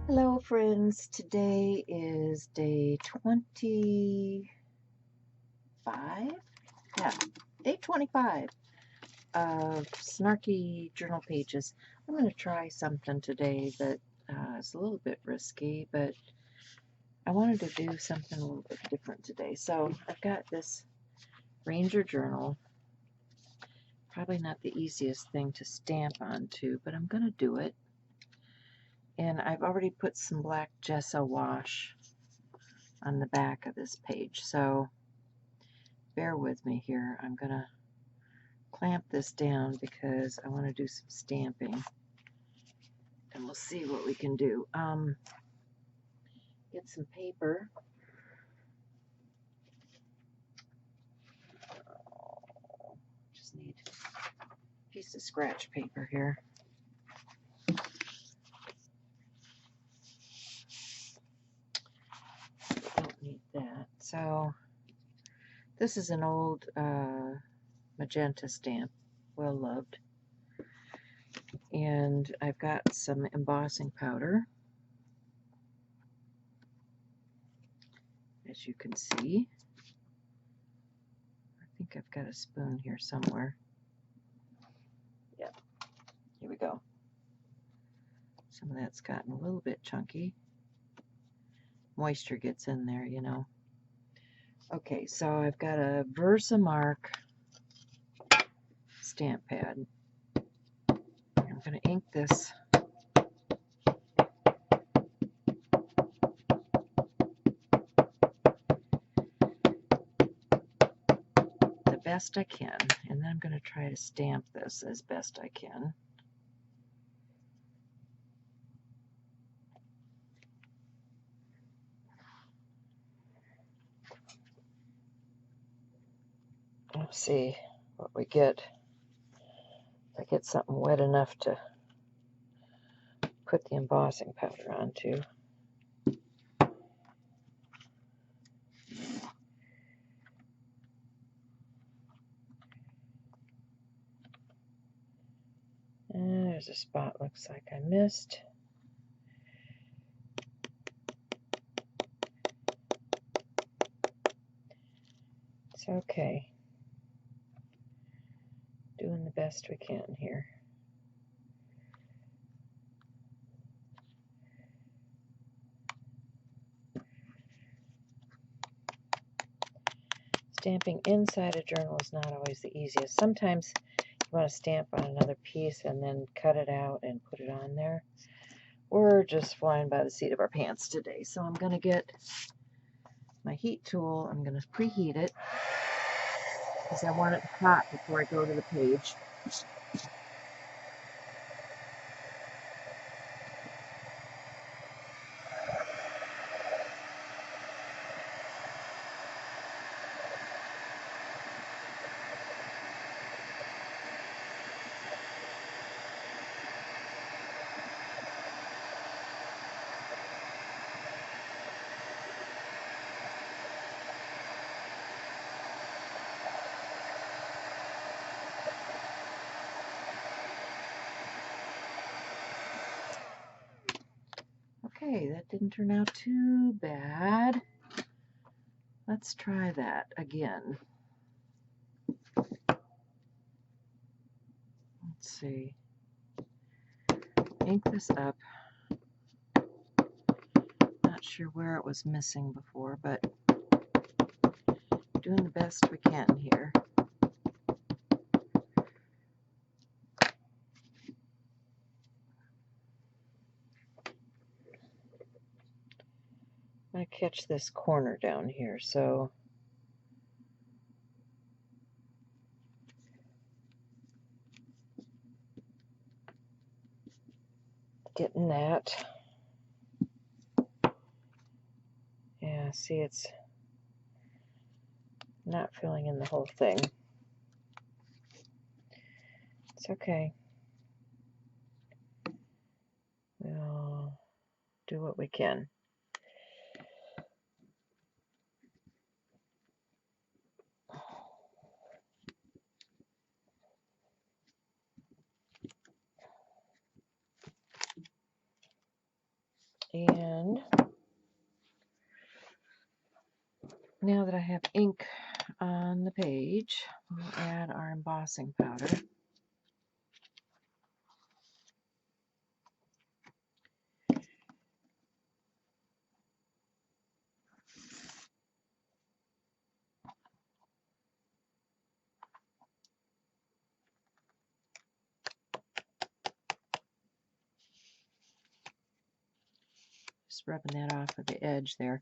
Hello friends, today is day 25, yeah, day 25 of Snarky Journal Pages. I'm going to try something today that is a little bit risky, but I wanted to do something a little bit different today. So I've got this Ranger Journal, probably not the easiest thing to stamp onto, but I'm going to do it. And I've already put some black gesso wash on the back of this page, so bear with me here. I'm gonna clamp this down because I want to do some stamping, and we'll see what we can do. Get some paper. Just need a piece of scratch paper here. Don't need that. So this is an old magenta stamp, well loved, and I've got some embossing powder, as you can see. I think I've got a spoon here somewhere. Yep, here we go. Some of that's gotten a little bit chunky. Moisture gets in there, you know. Okay, so I've got a Versamark stamp pad. I'm going to ink this. The best I can, and then I'm going to try to stamp this as best I can. Let's see what we get. If I get something wet enough to put the embossing powder onto. There's a spot looks like I missed. It's okay. Doing the best we can here. Stamping inside a journal is not always the easiest. Sometimes you want to stamp on another piece and then cut it out and put it on there. We're just flying by the seat of our pants today. So I'm going to get my heat tool. I'm going to preheat it because I want it hot before I go to the page. Okay, that didn't turn out too bad. Let's try that again. Let's see. Ink this up. Not sure where it was missing before, but doing the best we can here. I'm going to catch this corner down here, so getting that. Yeah, see, it's not filling in the whole thing. It's okay. We'll do what we can. Now that I have ink on the page, we'll add our embossing powder. Just rubbing that off of the edge there.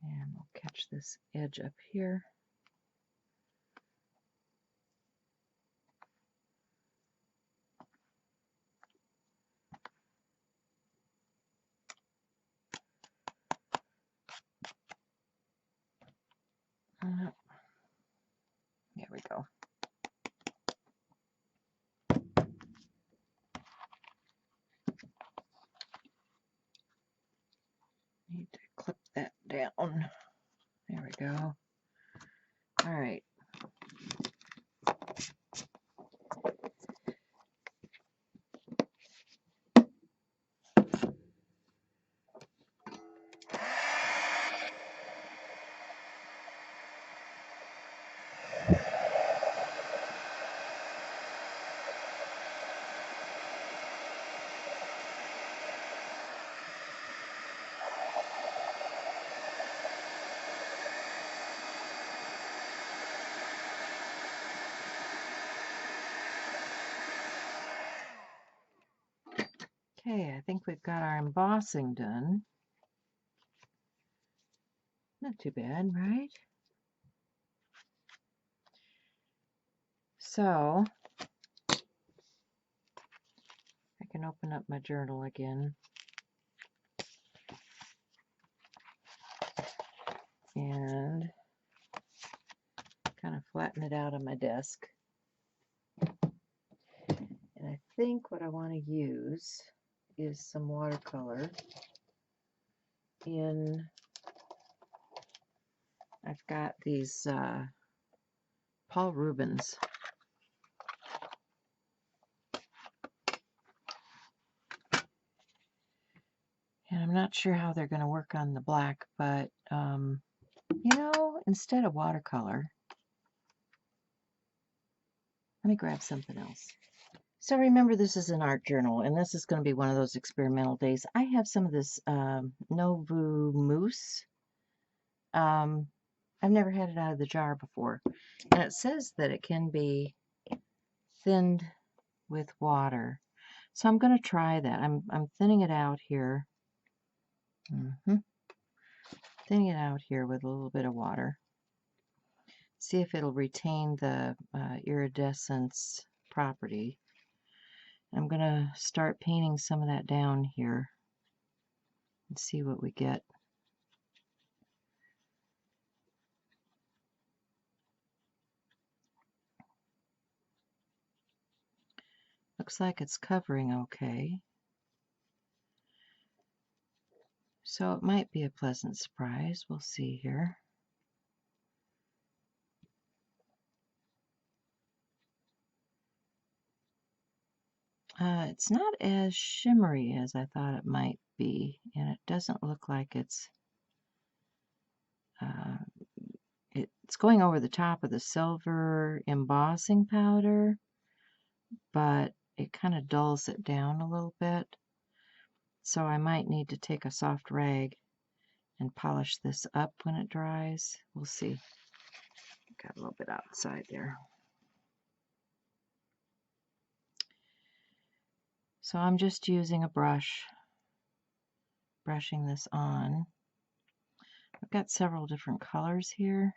And we'll catch this edge up here. There we go. Need to clip that down. There we go. All right. Okay, I think we've got our embossing done. Not too bad, right? So, I can open up my journal again. And kind of flatten it out on my desk. And I think what I want to use is some watercolor in, I've got these Paul Rubens. And I'm not sure how they're going to work on the black, but, you know, instead of watercolor, let me grab something else. So remember, this is an art journal, and this is going to be one of those experimental days. I have some of this Novu mousse. I've never had it out of the jar before. And it says that it can be thinned with water. So I'm going to try that. I'm thinning it out here. Thinning it out here with a little bit of water. See if it'll retain the iridescence property. I'm going to start painting some of that down here and see what we get. Looks like it's covering okay. So it might be a pleasant surprise. We'll see here. It's not as shimmery as I thought it might be, and it doesn't look like it's going over the top of the silver embossing powder, but it kind of dulls it down a little bit. So I might need to take a soft rag and polish this up when it dries. We'll see. Got a little bit outside there. So I'm just using a brush, brushing this on. I've got several different colors here,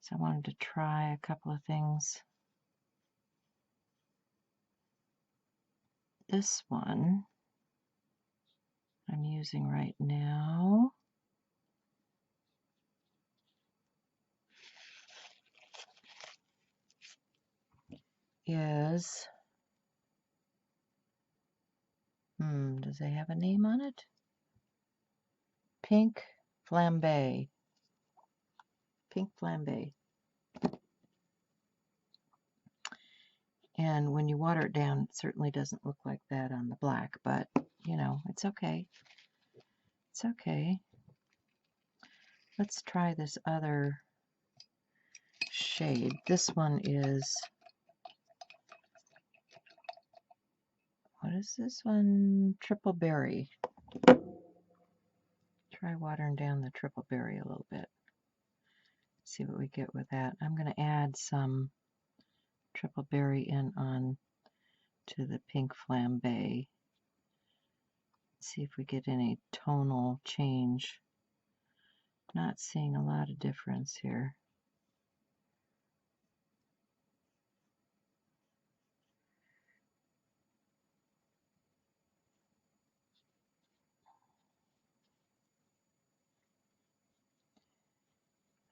so I wanted to try a couple of things. This one I'm using right now is, does it have a name on it? Pink Flambe. Pink Flambe. And when you water it down, it certainly doesn't look like that on the black, but, you know, it's okay. It's okay. Let's try this other shade. This one is, what is this one? Triple Berry. Try watering down the Triple Berry a little bit. See what we get with that. I'm going to add some Triple Berry in on to the pink flambe. See if we get any tonal change. Not seeing a lot of difference here.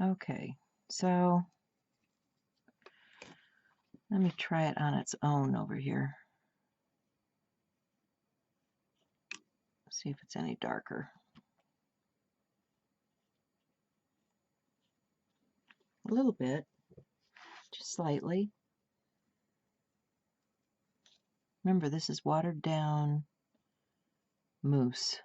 Okay, so let me try it on its own over here. See if it's any darker. A little bit, just slightly. Remember, this is watered down mousse.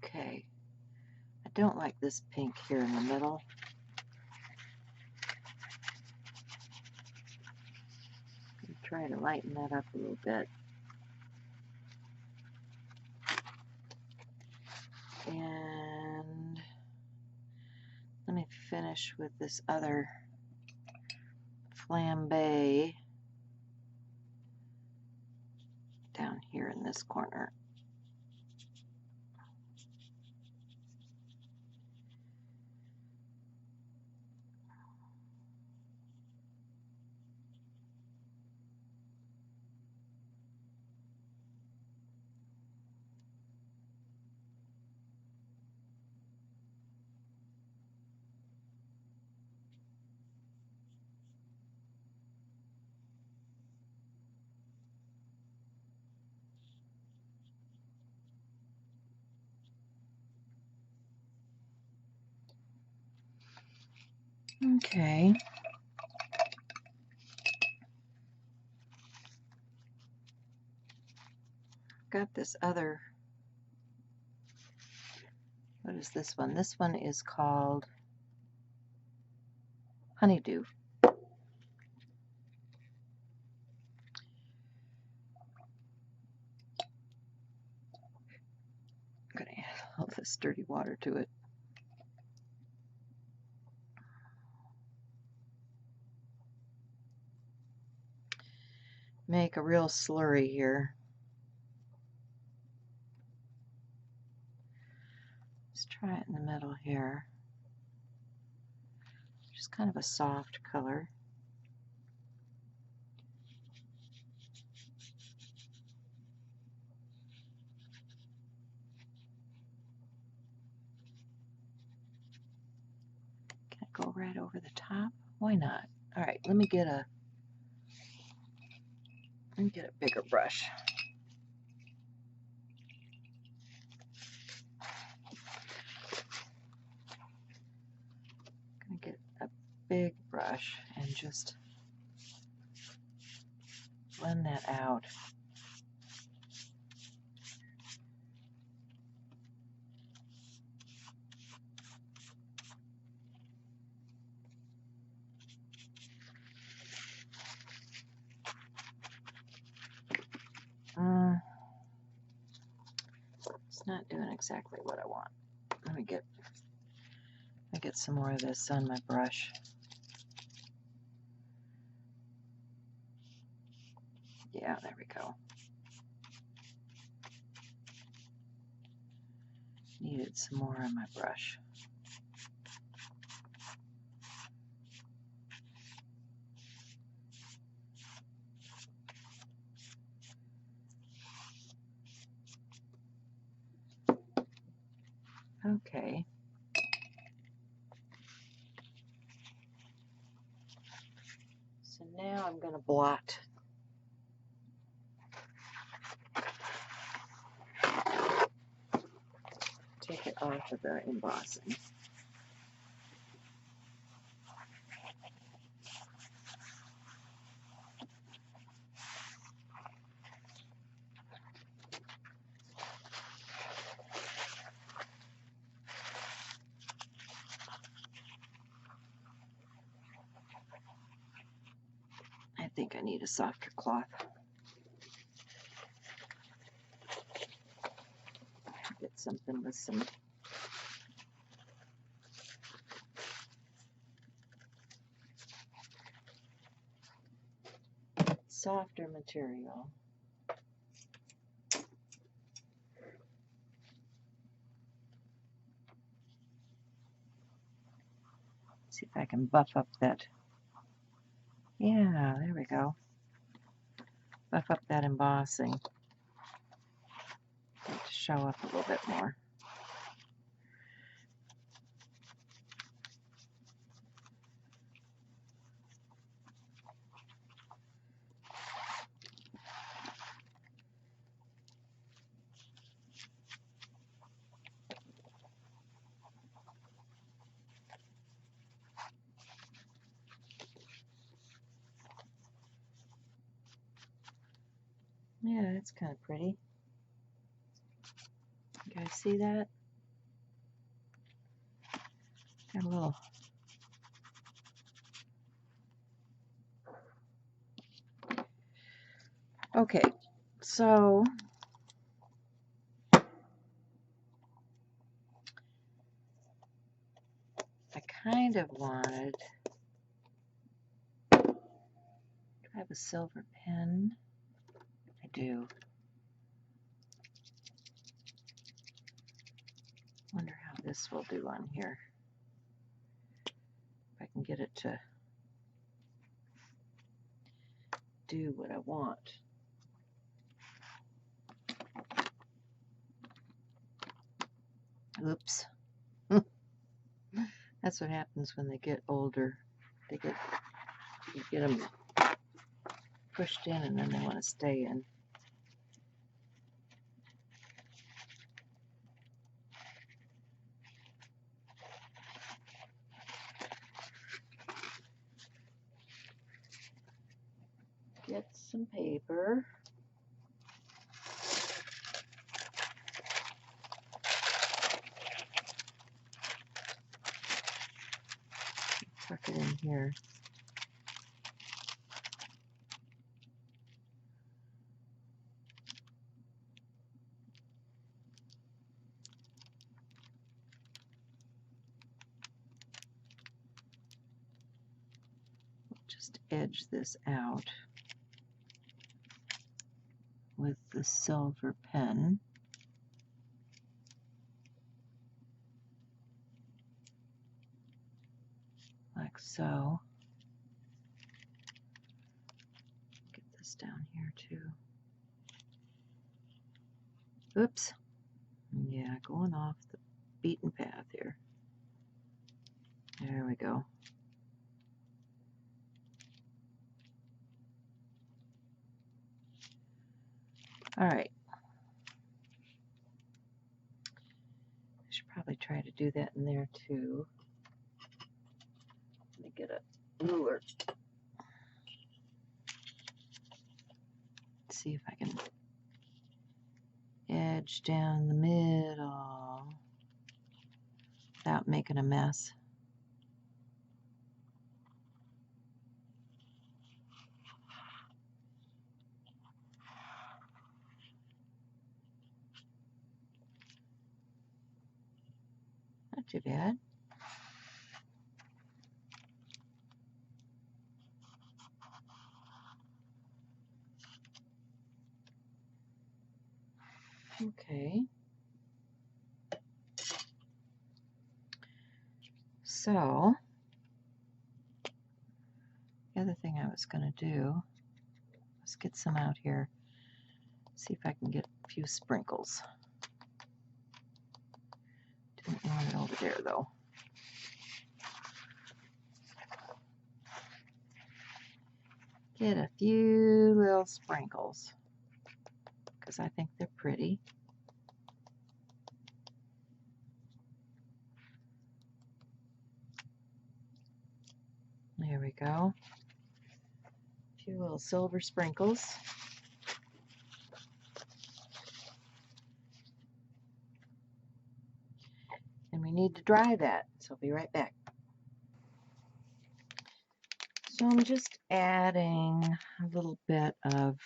Okay, I don't like this pink here in the middle. Try to lighten that up a little bit. And let me finish with this other flambe down here in this corner. Okay. Got this other, what is this one? This one is called Honeydew. I'm going to add all this dirty water to it. Make a real slurry here. Let's try it in the middle here. Just kind of a soft color. Can I go right over the top? Why not? All right, let me get a bigger brush. I'm gonna get a big brush and just blend that out. It's not doing exactly what I want. Let me get some more of this on my brush. Yeah, there we go. Needed some more on my brush. Okay. So now I'm going to blot off of the embossing. I think I need a softer cloth. Get something with some softer material. See if I can buff up that. Yeah, there we go. Buff up that embossing. Get it to show up a little bit more. Yeah, that's kind of pretty. You guys see that? Got a little. Okay, so I kind of wanted. Do I have a silver pen? I do. Wonder how this will do on here. If I can get it to do what I want. Oops. That's what happens when they get older. You get them pushed in and then they want to stay in. Get some paper. Tuck it in here. Just edge this out with the silver pen. Like so. Get this down here too. Oops. Yeah, going off the beaten path here. There we go. All right. I should probably try to do that in there too. Let me get a ruler. See if I can edge down the middle without making a mess. Not too bad. Okay. So, the other thing I was going to do was get some out here. See if I can get a few sprinkles. Didn't want it over there though. Get a few little sprinkles because I think they're pretty. There we go. A few little silver sprinkles. And we need to dry that, so I'll be right back. So I'm just adding a little bit of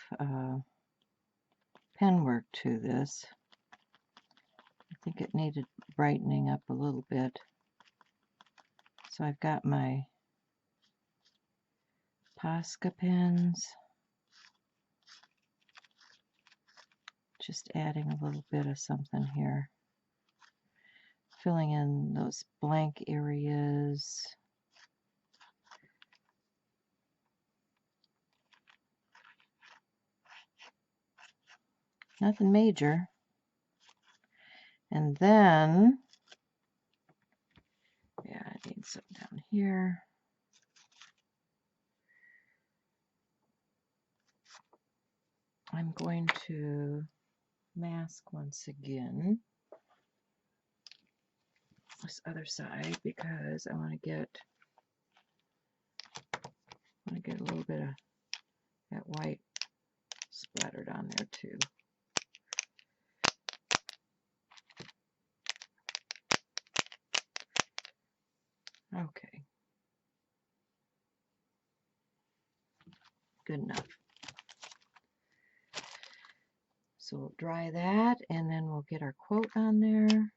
pen work to this. I think it needed brightening up a little bit. So I've got my Posca pens. Just adding a little bit of something here. Filling in those blank areas. Nothing major. And then, yeah, I need some down here. I'm going to mask once again this other side because I want to get a little bit of that white splattered on there too. Okay, good enough. So we'll dry that and then we'll get our quote on there.